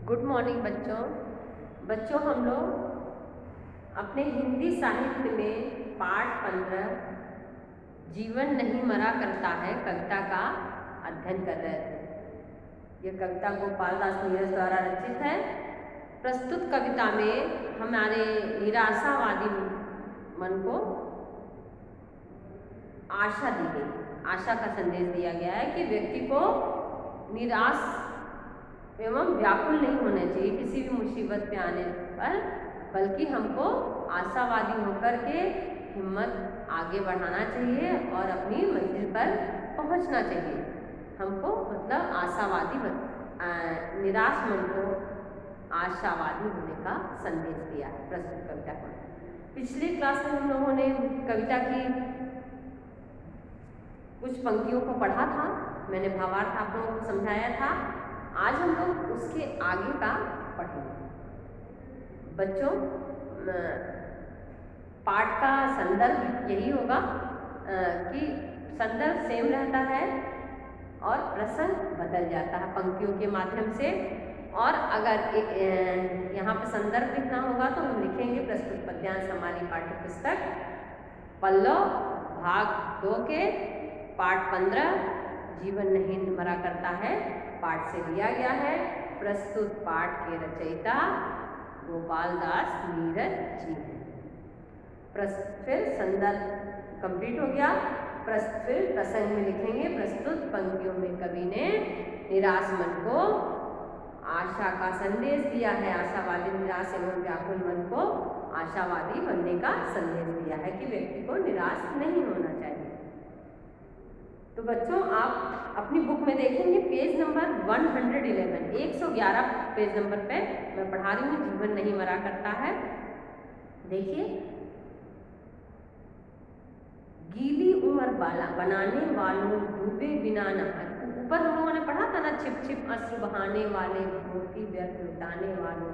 Good morning बच्चों हम लोग अपने हिंदी साहित्य में पाठ 15 जीवन नहीं मरा करता है कविता का अध्ययन कर रहे थे। यह कविता गोपाल दास नीरज द्वारा रचित है। प्रस्तुत कविता में हमारे निराशावादी मन को आशा दी गई, आशा का संदेश दिया गया है कि व्यक्ति को निराश एवं व्याकुल नहीं होना चाहिए किसी भी मुसीबत पे आने पर, बल्कि हमको आशावादी होकर के हिम्मत आगे बढ़ाना चाहिए और अपनी मंजिल पर पहुंचना चाहिए। हमको मतलब आशावादी निराश मन को आशावादी होने का संदेश दिया है प्रस्तुत कविता को। पिछली क्लास में हम लोगों ने कविता की कुछ पंक्तियों को पढ़ा था, मैंने भावार्थ आप लोगों को समझाया था। आज हम लोग उसके आगे का पढ़ेंगे। बच्चों, पाठ का संदर्भ यही होगा कि संदर्भ सेम रहता है और प्रसंग बदल जाता है पंक्तियों के माध्यम से। और अगर यहाँ पर संदर्भ लिखना होगा तो हम लिखेंगे प्रस्तुत पद्यांश हमारी पाठ्य पुस्तक पल्लव भाग 2 के पाठ 15 जीवन नहीं मरा करता है पाठ से लिया गया है। प्रस्तुत पाठ के रचयिता गोपाल दास नीरज जी हैं। फिर संदर्भ कंप्लीट हो गया। फिर प्रसंग में लिखेंगे प्रस्तुत पंक्तियों में कवि ने निराश मन को आशा का संदेश दिया है। आशावादी निराश एवं व्याकुल मन को आशावादी बनने का संदेश दिया है कि व्यक्ति को निराश नहीं होना चाहिए। तो बच्चों, आप अपनी बुक में देखेंगे पेज नंबर 111 पेज नंबर पे मैं पढ़ा रही हूँ। जीवन नहीं मरा करता है। देखिए, गीली उम्र बनाने वालों डूबे बिना नहाए। ऊपर हम लोगों ने पढ़ा था ना, छिप छिप अश्रु बहाने वाले मोती व्यर्थ लुटाने वालों,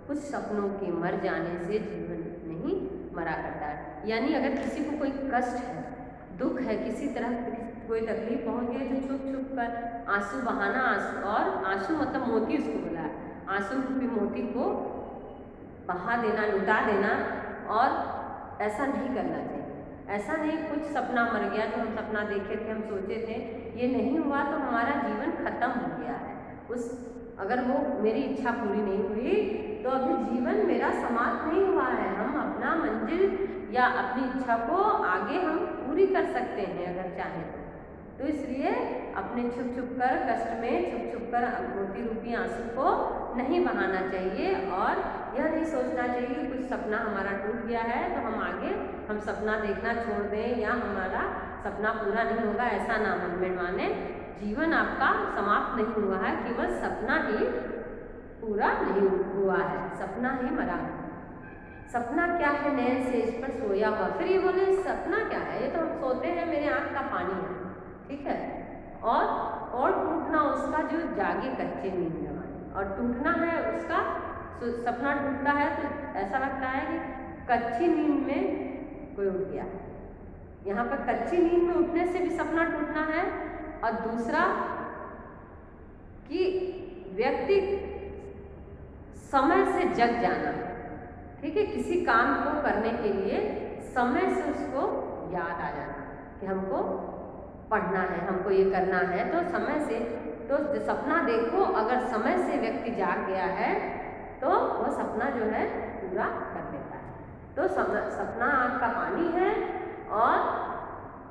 कुछ सपनों के मर जाने से जीवन नहीं मरा करता है। यानी अगर किसी को कोई कष्ट है, दुख है, किसी तरह कोई तकलीफ पहुंच गई तो छुप छुप कर आंसू बहाना, और आंसू मतलब मोती उसको बोला है, आंसू रूपी मोती को बहा देना, लुटा देना, और ऐसा नहीं करना चाहिए। ऐसा नहीं कुछ सपना मर गया, जो हम सपना देखे थे, हम सोचे थे, ये नहीं हुआ तो हमारा जीवन खत्म हो गया है। अगर वो मेरी इच्छा पूरी नहीं हुई तो अभी जीवन मेरा समाप्त नहीं हुआ है। हम अपना मंजिल या अपनी इच्छा को आगे हम पूरी कर सकते हैं अगर चाहें तो इसलिए अपने छुप छुप कर कष्ट में छुप छुप कर मोती रूपी आंसू को नहीं बहाना चाहिए, और यह नहीं सोचना चाहिए कि कुछ सपना हमारा टूट गया है तो हम आगे सपना देखना छोड़ दें या हमारा सपना पूरा नहीं होगा, ऐसा ना मन में माने। जीवन आपका समाप्त नहीं हुआ है, केवल सपना ही पूरा नहीं हुआ है, सपना ही मरा है। सपना क्या है नैन से इस पर सोया हुआ। फिर ये बोले सपना क्या है, ये तो हम सोते हैं, मेरे आँख का पानी है, ठीक है। और टूटना उसका जो जागे कच्चे नींद में, और टूटना है उसका, सपना टूटता है तो ऐसा लगता है कि कच्ची नींद में कोई उठ गया है। यहाँ पर कच्ची नींद में उठने से भी सपना टूटना है, और दूसरा कि व्यक्ति समय से जग जाना, ठीक है, किसी काम को करने के लिए समय से उसको याद आ जाना कि हमको पढ़ना है, हमको ये करना है, तो समय से, तो सपना देखो, अगर समय से व्यक्ति जाग गया है तो वह सपना जो है पूरा कर लेता है। तो सपना आँख का पानी है, और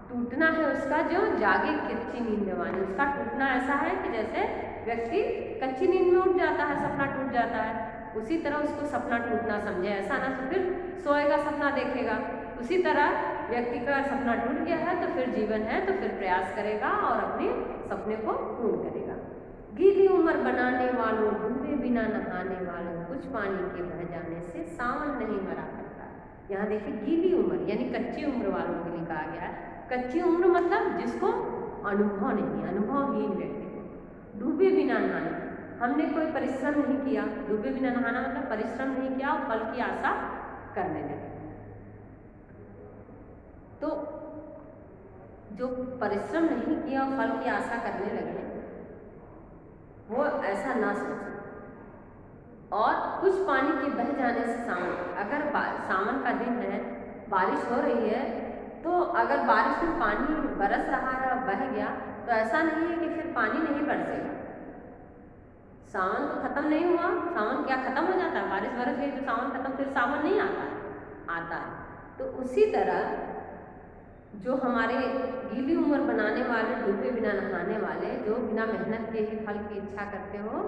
टूटना है उसका जो जागे कच्ची नींद में वाली। उसका टूटना ऐसा है कि जैसे व्यक्ति कच्ची नींद में उठ जाता है, सपना टूट जाता है, उसी तरह उसको सपना टूटना समझे। ऐसा ना फिर सोएगा सपना देखेगा, उसी तरह व्यक्ति का सपना टूट गया है तो फिर जीवन है तो फिर प्रयास करेगा और अपने सपने को पूर्ण करेगा। गीली उम्र बनाने वालों डूबे बिना नहाने वालों, कुछ पानी के बह जाने से सावन नहीं मरा करता। यहाँ देखिए, गीली उम्र यानी कच्ची उम्र वालों के लिए कहा गया है। कच्ची उम्र मतलब जिसको अनुभव नहीं, अनुभवहीन व्यक्ति को। डूबे बिना नहाने, हमने कोई परिश्रम नहीं किया। डूबे बिना नहाना मतलब परिश्रम नहीं किया और फल की आशा करने लगे। तो जो परिश्रम नहीं किया और फल की आशा करने लगे वो ऐसा ना सोचें। और कुछ पानी के बह जाने से सावन, अगर सावन का दिन है, बारिश हो रही है, तो अगर बारिश में पानी बरस रहा है और बह गया, तो ऐसा नहीं है कि फिर पानी नहीं बरसेगा। सावन तो खत्म नहीं हुआ, सावन क्या खत्म हो जाता है? बारिश बरस गई तो सावन खत्म, फिर सावन नहीं आता है। तो उसी तरह जो हमारे गीली उम्र बनाने वाले, डूबे बिना नहाने वाले, जो बिना मेहनत के ही फल की इच्छा करते हो,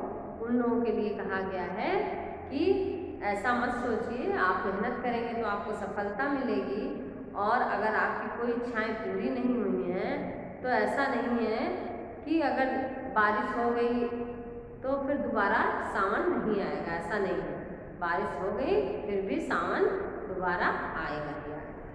उन लोगों के लिए कहा गया है कि ऐसा मत सोचिए, आप मेहनत करेंगे तो आपको सफलता मिलेगी, और अगर आपकी कोई इच्छाएं पूरी नहीं हुई हैं तो ऐसा नहीं है कि अगर बारिश हो गई तो फिर दोबारा सावन नहीं आएगा, ऐसा नहीं है। बारिश हो गई फिर भी सावन दोबारा आएगा ही आएगा।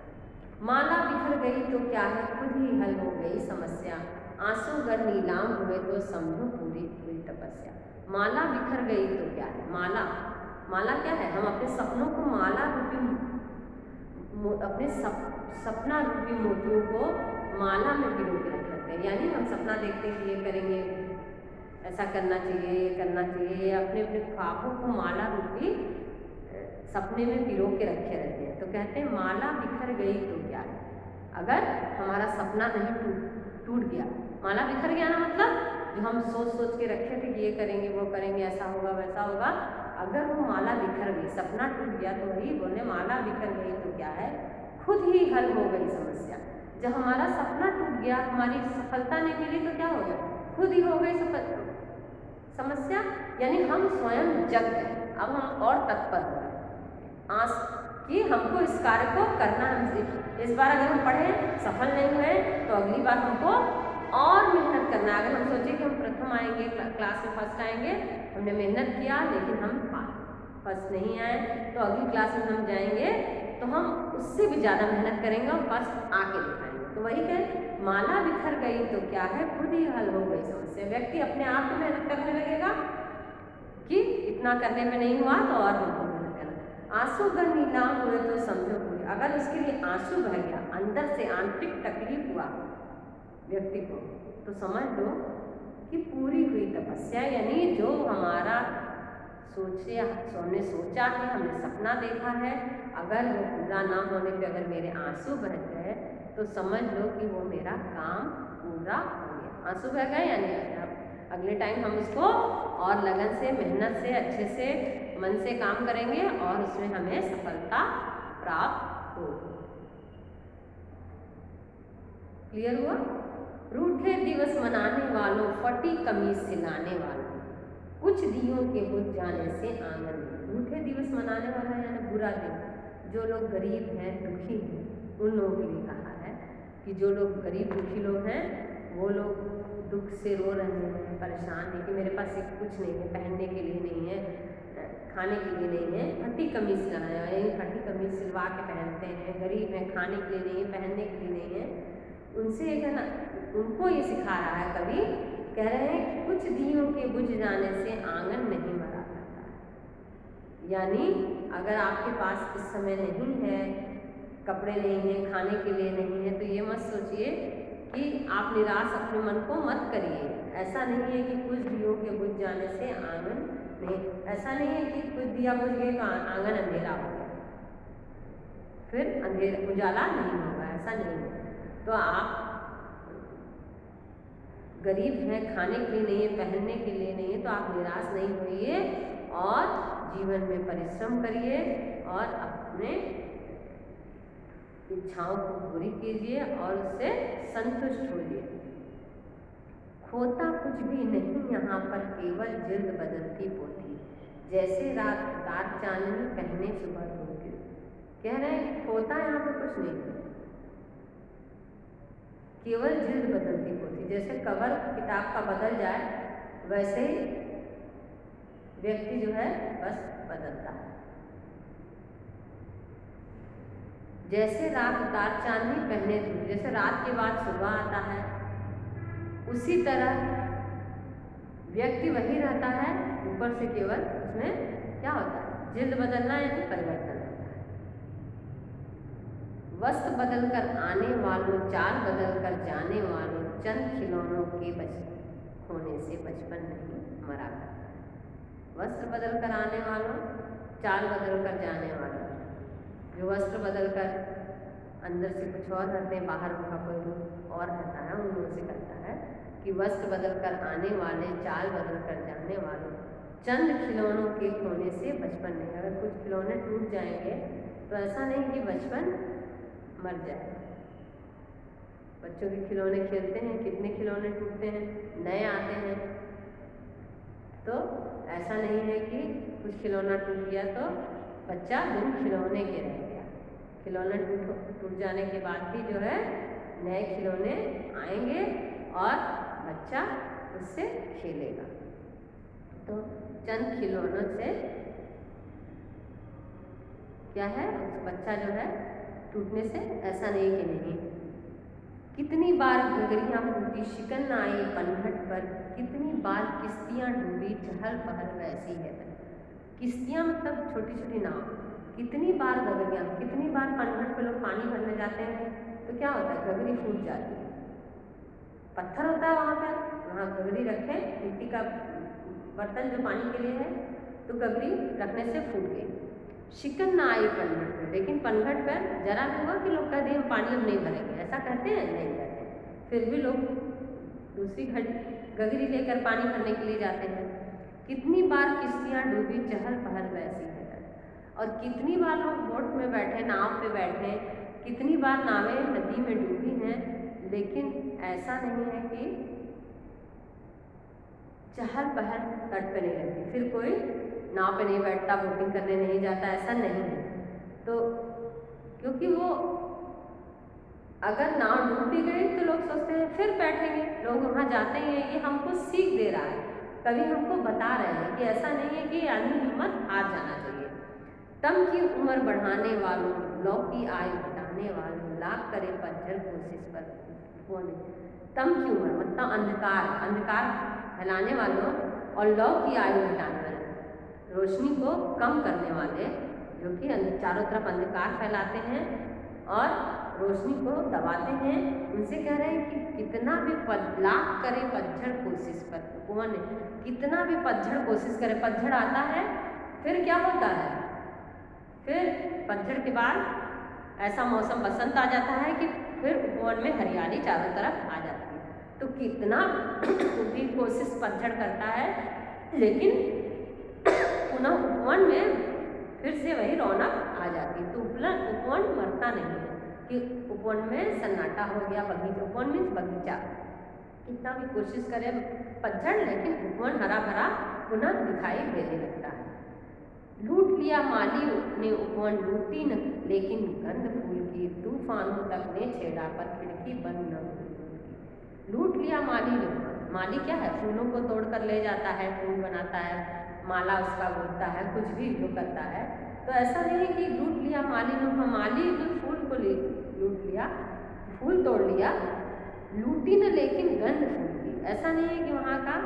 माला बिखर गई तो क्या है, खुद ही हल हो गई समस्या, आंसू गर नीलाम हुए तो समझो पूरी हुई तपस्या। माला बिखर गई तो क्या है, माला क्या है? हम अपने सपनों को माला रूपी, अपने सपना रूपी मोतियों को माला में पिरो के रख लेते हैं। यानी हम सपना देखते हैं कि ये करेंगे, ऐसा करना चाहिए, ये करना चाहिए, अपने अपने ख्वाबों को माला रूपी सपने में पिरो के रखे रहते हैं। तो कहते हैं माला बिखर गई तो क्या है, अगर हमारा सपना नहीं टूट गया। माला बिखर गया ना, मतलब जो हम सोच के रखे थे कि ये करेंगे, वो करेंगे, ऐसा होगा, वैसा होगा, अगर वो माला बिखर गई, सपना टूट गया, तो वही बोले माला बिखर गई तो क्या है, खुद ही हल हो गई समस्या। जब हमारा सपना टूट गया, हमारी सफलता नहीं मिली, तो क्या हो गया, खुद ही हो गई समस्या। यानी हम स्वयं जग गए, अब हम और तत्पर हो गए आस कि हमको इस कार्य को करना है। इस बार अगर हम पढ़े सफल नहीं हुए तो अगली बार हमको और मेहनत करना है। अगर हम सोचे कि हम प्रथम आएंगे, क्लास में फर्स्ट आएंगे, हमने मेहनत किया लेकिन हम फर्स्ट नहीं आए, तो अगली क्लास में हम जाएंगे तो हम उससे भी ज़्यादा मेहनत करेंगे और फर्स्ट आके दिखाएंगे। तो वही कहें, माला बिखर गई तो क्या है, खुद ही हल हो गई समस्या। व्यक्ति अपने आप को मेहनत करने लगेगा कि इतना करने में नहीं हुआ तो और हमको मेहनत करना। आंसू गर नीलाम हुए तो समझो पूरी, अगर उसके लिए आंसू बह गया, अंदर से आंतरिक तकलीफ हुआ व्यक्ति को, तो समझ लो कि पूरी हुई तपस्या। यानी जो हमारा हमने सोचा है, हमने सपना देखा है, अगर वो पूरा ना होने पे अगर मेरे आंसू बह गए, तो समझ लो कि वो मेरा काम पूरा हो गया। आंसू बह गए यानी अब अगले टाइम हम इसको और लगन से, मेहनत से, अच्छे से, मन से काम करेंगे और उसमें हमें सफलता प्राप्त होगी। क्लियर हुआ? रूठे दिवस मनाने वालों, फटी कमीज सिलाने वालों, कुछ दियों के बुझ जाने से आंगन में। रूठे दिवस मनाने वाला यानी बुरा दिन, जो लोग गरीब हैं, दुखी हैं, उन लोगों के लिए कहा है कि जो लोग गरीब दुखी लोग हैं, वो लोग दुख से रो रहे हैं, परेशान हैं कि मेरे पास एक कुछ नहीं है, पहनने के लिए नहीं है, खाने के लिए नहीं है। फटी कमीज सिलाना है, फटी कमीज सिलवा के पहनते हैं, गरीब हैं, खाने के लिए नहीं है, पहनने के लिए नहीं है। उनसे एक है ना, उनको ये सिखा रहा है कवि, कह रहे हैं कि कुछ दियों के बुझ जाने से आंगन नहीं मरा करता है। यानी अगर आपके पास इस समय नहीं है, कपड़े नहीं है, खाने के लिए नहीं है, तो ये मत सोचिए कि आप निराश अपने मन को मत करिए। ऐसा नहीं है कि कुछ दियों के बुझ जाने से आंगन नहीं, ऐसा नहीं है कि कुछ दिया बुझ गए तो आंगन अंधेरा हो गया, फिर अंधेरा उजाला नहीं होगा, ऐसा नहीं है। तो आप गरीब हैं, खाने के लिए नहीं है, पहनने के लिए नहीं है, तो आप निराश नहीं होइए और जीवन में परिश्रम करिए और अपने इच्छाओं को पूरी कीजिए और उससे संतुष्ट होइए। खोता कुछ भी नहीं यहाँ पर, केवल जिल्द बदलती पोती, जैसे रात रात चांदनी पहने सुबह होती। कह रहे हैं कि खोता यहाँ पर कुछ नहीं है, केवल जिल्द बदलती पोती। जैसे कवर किताब का बदल जाए, वैसे ही व्यक्ति जो है बस बदलता है। जैसे रात उतार चांदनी पहने धूप, जैसे रात के बाद सुबह आता है, उसी तरह व्यक्ति वही रहता है, ऊपर से केवल उसमें क्या होता है, जिल्द बदलना यानी परिवर्तन होता है। वस्त्र बदल कर आने वालों, चाल बदल कर जाने वालों, चंद खिलौनों के खोने से बचपन नहीं मरा करता। वस्त्र बदल कर आने वालों, चाल बदल कर जाने वालों। जो वस्त्र बदल कर अंदर से कुछ और रहते हैं, बाहर उनका कोई रूप और रहता है, उन लोगों से कहता है कि वस्त्र बदल कर आने वाले, चाल बदल कर जाने वालों, चंद खिलौनों के खोने से बचपन नहीं। अगर कुछ खिलौने टूट जाएंगे तो ऐसा नहीं कि बचपन मर जाए। बच्चों के खिलौने खेलते हैं, कितने खिलौने टूटते हैं, नए आते हैं। तो ऐसा नहीं है कि कुछ खिलौना टूट गया तो बच्चा बिन खिलौने के रह गया। खिलौने टूट जाने के बाद भी जो है नए खिलौने आएंगे और बच्चा उससे खेलेगा। तो चंद खिलौनों से क्या है, उस बच्चा जो है टूटने से ऐसा नहीं कि नहीं। कितनी बार घगरियाँ फूटी, शिकन आई पनघट पर, कितनी बार किश्तियाँ डूबी, चहल पहल वैसी है। किश्तियाँ मतलब छोटी छोटी नाव। कितनी बार घगरियाँ, कितनी बार पनघट पर लोग पानी भरने जाते हैं तो क्या होता है, घगरी फूट जाती है। पत्थर होता है वहाँ पर, वहाँ घगरी रखें, मिट्टी का बर्तन जो पानी के लिए है, तो घगरी रखने से फूट गई। शिकन ना आई पनघट पर, लेकिन पनघट पर जरा भी हुआ कि लोग कह दिए हम पानी अब नहीं भरेंगे, ऐसा कहते हैं नहीं कहते। फिर भी लोग दूसरी घगरी लेकर पानी भरने के लिए जाते हैं। कितनी बार किश्तियाँ डूबी, चहल पहल वैसी है। और कितनी बार लोग बोट में बैठे, नाव पे बैठे, कितनी बार नावें नदी में डूबी हैं, लेकिन ऐसा नहीं है कि चहल पहल तट पे नहीं रहती। फिर कोई नाव पे नहीं बैठता, बोटिंग करने नहीं जाता, ऐसा नहीं है। तो क्योंकि वो अगर नाव डूब भी गई तो लोग सोचते हैं फिर बैठेंगे, लोग वहाँ जाते ही हैं। ये हमको सीख दे रहा है, कभी हमको बता रहे हैं कि ऐसा नहीं है कि आदमी हिम्मत हार जाना चाहिए। तम की उम्र बढ़ाने वालों, लौ की आयु घटाने वालों, लाख करे पतझड़ कोशिश पर होने। तम की उम्र मतलब अंधकार, अंधकार फैलाने वालों, और लौ की आयु घटाने वाले, रोशनी को कम करने वाले, जो कि चारों तरफ अंधकार फैलाते हैं और रोशनी को दबाते हैं। उनसे कह रहे हैं कि कितना भी लाख करे पतझड़ कोशिश पर, कौन कितना भी पतझड़ कोशिश करे, पतझड़ आता है फिर क्या होता है, फिर पतझड़ के बाद ऐसा मौसम बसंत आ जाता है कि फिर उपवन में हरियाली चारों तरफ आ जाती है। तो कितना भी कोशिश पतझड़ करता है, लेकिन पुनः उपवन में फिर से वही रौनक आ जाती है। तो उपवन मरता नहीं है कि उपवन में सन्नाटा हो गया, बगीचा, उपवन मीन्स बगीचा, कितना भी कोशिश करे पतझड़, लेकिन उपवन हरा भरा पुनः दिखाई देने लगता है। लूट लिया माली ने उपवन, लूटी न लेकिन गंध फूल की, तूफानों तक ने छेड़ा पर खिड़की बंद न हुई। लूट लिया माली ने, माली क्या है, फूलों को तोड़ कर ले जाता है, फूल बनाता है, माला उसका बोलता है, कुछ भी जो करता है। तो ऐसा नहीं है कि लूट लिया माली ने, माली तो फूल को लूट लिया, फूल तोड़ लिया, लूटी न लेकिन गंध फूल की। ऐसा नहीं है कि वहाँ का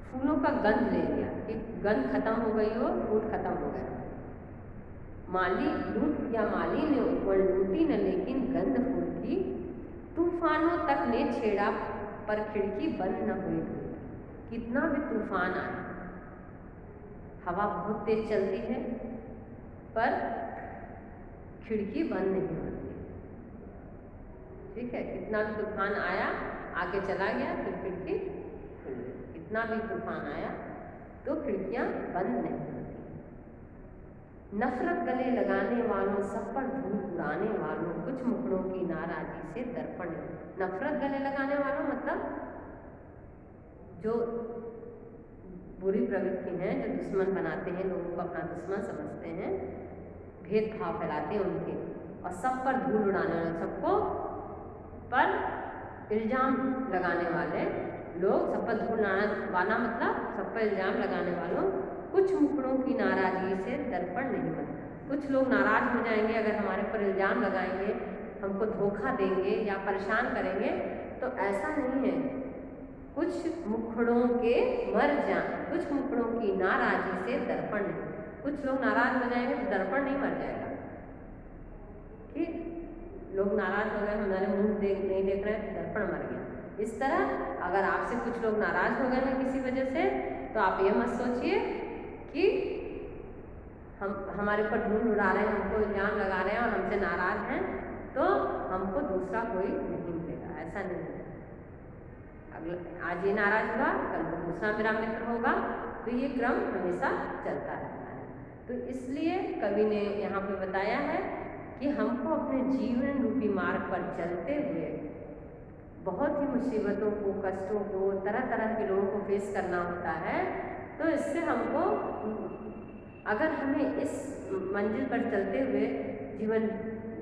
फूलों का गंध ले लिया, कि गंध खत्म हो गई हो, फूल खत्म हो गया। माली लूट या माली ने उपवन, लूटी न लेकिन गंध फूल की, तूफानों तक ने छेड़ा पर खिड़की बंद न हुई। कितना भी तूफान आए, हवा बहुत तेज चलती है पर खिड़की बंद नहीं होती। ठीक है, कितना भी तूफान आया, आगे चला गया, फिर खिड़की खुल गई। कितना भी तूफान आया तो खिड़कियां बंद नहीं होती। नफरत गले लगाने वालों, सब पर धूल उड़ाने वालों, कुछ मुखड़ों की नाराजी से दर्पण। नफरत गले लगाने वालों मतलब जो बुरी प्रवृत्ति हैं, जो दुश्मन बनाते हैं, लोगों को अपना दुश्मन समझते हैं, भेदभाव फैलाते हैं उनके, और सब पर धूल उड़ाने वाले, सबको पर इल्ज़ाम लगाने वाले लोग, सब पर धूल वाला मतलब सब पर इल्ज़ाम लगाने वालों, कुछ मुखड़ों की नाराज़गी से दर्पण नहीं बनता। कुछ लोग नाराज़ हो जाएंगे अगर हमारे पर इल्ज़ाम लगाएंगे, हमको धोखा देंगे या परेशान करेंगे, तो ऐसा नहीं है। कुछ मुखड़ों के मर जाए, कुछ मुखड़ों की नाराज़गी से दर्पण नहीं। कुछ लोग नाराज़ हो जाएंगे तो दर्पण नहीं मर जाएगा। ठीक, लोग नाराज़ हो गए, हमारे मुँह नहीं देख रहे हैं, दर्पण मर गया। इस तरह अगर आपसे कुछ लोग नाराज़ हो गए हैं किसी वजह से, तो आप ये मत सोचिए कि हमारे ऊपर धूल उड़ा रहे हैं, हमको इल्जाम लगा रहे हैं और हमसे नाराज हैं तो हमको दूसरा कोई नहीं मिलेगा, ऐसा नहीं है। आज ये नाराज हुआ, कल वो दूसरा मेरा मित्र होगा, तो ये क्रम हमेशा चलता रहता है। तो इसलिए कवि ने यहाँ पे बताया है कि हमको अपने जीवन रूपी मार्ग पर चलते हुए बहुत ही मुसीबतों को, कष्टों को, तरह तरह के लोगों को फेस करना होता है। तो इससे हमको, अगर हमें इस मंजिल पर चलते हुए जीवन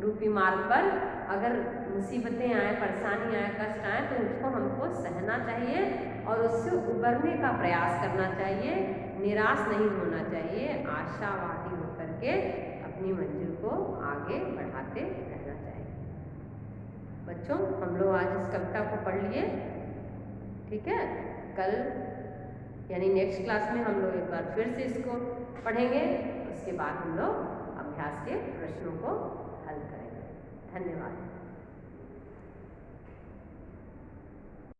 रूपी मार्ग पर अगर मुसीबतें आए, परेशानी आए, कष्ट आए, तो उसको हमको सहना चाहिए और उससे उबरने का प्रयास करना चाहिए। निराश नहीं होना चाहिए, आशावादी होकर के अपनी मंजिल को आगे बढ़ाते रहना चाहिए। बच्चों, हम लोग आज इस कविता को पढ़ लिए, ठीक है। कल यानी नेक्स्ट क्लास में हम लोग एक बार फिर से इसको पढ़ेंगे, उसके बाद हम लोग अभ्यास के प्रश्नों को हल करेंगे। धन्यवाद।